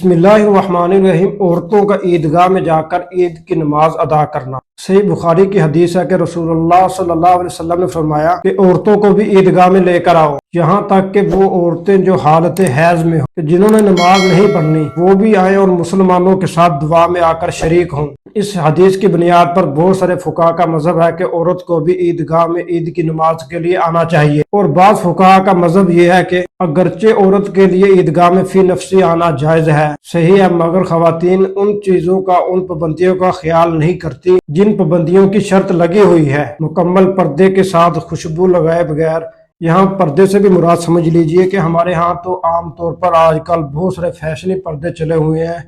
بسم اللہ الرحمن الرحیم۔ عورتوں کا عیدگاہ میں جا کر عید کی نماز ادا کرنا۔ صحیح بخاری کی حدیث ہے کہ رسول اللہ صلی اللہ علیہ وسلم نے فرمایا کہ عورتوں کو بھی عیدگاہ میں لے کر آؤ، یہاں تک کہ وہ عورتیں جو حالت حیض میں ہوں، کہ جنہوں نے نماز نہیں پڑھنی، وہ بھی آئیں اور مسلمانوں کے ساتھ دعا میں آ کر شریک ہوں۔ اس حدیث کی بنیاد پر بہت سارے فقہا کا مذہب ہے کہ عورت کو بھی عیدگاہ میں عید کی نماز کے لیے آنا چاہیے، اور بعض فقہا کا مذہب یہ ہے کہ اگرچہ عورت کے لیے عیدگاہ میں فی نفسی آنا جائز ہے، صحیح ہے، مگر خواتین ان چیزوں کا، ان پابندیوں کا خیال نہیں کرتی جن پابندیوں کی شرط لگی ہوئی ہے، مکمل پردے کے ساتھ، خوشبو لگائے بغیر۔ یہاں پردے سے بھی مراد سمجھ لیجئے کہ ہمارے ہاں تو عام طور پر آج کل بہت سارے فیشنی پردے چلے ہوئے ہیں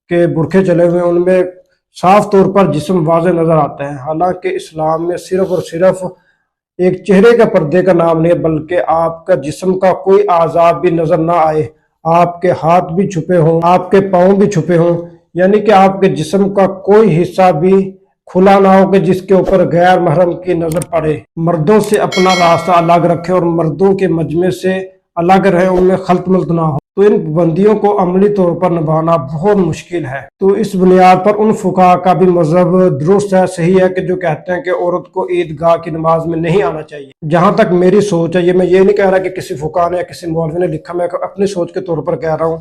کہ برقعے چلے ہوئے ہیں، ان میں صاف طور پر جسم واضح نظر آتا ہے، حالانکہ اسلام میں صرف اور صرف ایک چہرے کا پردے کا نام نہیں، بلکہ آپ کا جسم کا کوئی اعضاء بھی نظر نہ آئے، آپ کے ہاتھ بھی چھپے ہوں، آپ کے پاؤں بھی چھپے ہوں، یعنی کہ آپ کے جسم کا کوئی حصہ بھی کھلا نہ ہو کہ جس کے اوپر غیر محرم کی نظر پڑے۔ مردوں سے اپنا راستہ الگ رکھے اور مردوں کے مجمع سے الگ رہے، ان میں خلط ملط نہ ہو، تو ان پابندیوں کو عملی طور پر نبھانا بہت مشکل ہے۔ تو اس بنیاد پر ان فقہا کا بھی مذہب درست ہے، صحیح ہے، کہ جو کہتے ہیں کہ عورت کو عیدگاہ کی نماز میں نہیں آنا چاہیے۔ جہاں تک میری سوچ ہے، میں یہ نہیں کہہ رہا کہ کسی فقہا نے یا کسی مولوی نے لکھا، میں اپنی سوچ کے طور پر کہہ رہا ہوں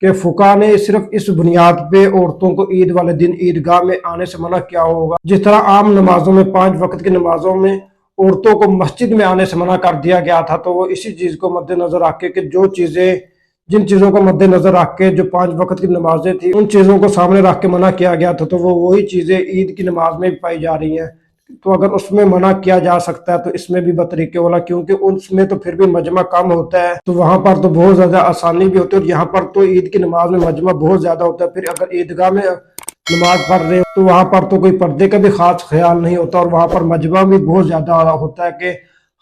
کہ فقہا نے صرف اس بنیاد پہ عورتوں کو عید والے دن عیدگاہ میں آنے سے منع کیا ہوگا، جس طرح عام نمازوں میں 5 وقت کی نمازوں میں عورتوں کو مسجد میں آنے سے منع کر دیا گیا تھا، تو وہ اسی چیز کو مد نظر رکھ کے کہ جن چیزوں کو مد نظر رکھ کے جو 5 وقت کی نمازیں تھیں ان چیزوں کو سامنے رکھ کے منع کیا گیا تھا، تو وہ وہی چیزیں عید کی نماز میں بھی پائی جا رہی ہیں۔ تو اگر اس میں منع کیا جا سکتا ہے تو اس میں بھی بطریقے والا، کیونکہ اس میں تو پھر بھی مجمع کم ہوتا ہے، تو وہاں پر تو بہت زیادہ آسانی بھی ہوتی ہے، اور یہاں پر تو عید کی نماز میں مجمع بہت زیادہ ہوتا ہے۔ پھر اگر عیدگاہ میں نماز پڑھ رہے ہو تو وہاں پر تو کوئی پردے کا بھی خاص خیال نہیں ہوتا، اور وہاں پر مجمع بھی بہت زیادہ ہوتا ہے کہ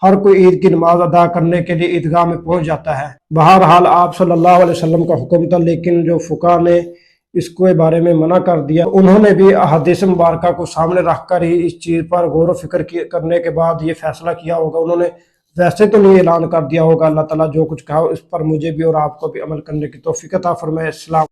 ہر کوئی عید کی نماز ادا کرنے کے لیے عیدگاہ میں پہنچ جاتا ہے۔ بہرحال آپ صلی اللہ علیہ وسلم کا حکم تھا، لیکن جو فقہا نے اس کے بارے میں منع کر دیا، انہوں نے بھی احادیث مبارکہ کو سامنے رکھ کر ہی اس چیز پر غور و فکر کرنے کے بعد یہ فیصلہ کیا ہوگا۔ انہوں نے ویسے تو نہیں اعلان کر دیا ہوگا۔ اللہ تعالیٰ جو کچھ کہا اس پر مجھے بھی اور آپ کو بھی عمل کرنے کی توفیق عطا فرمائے۔ السلام۔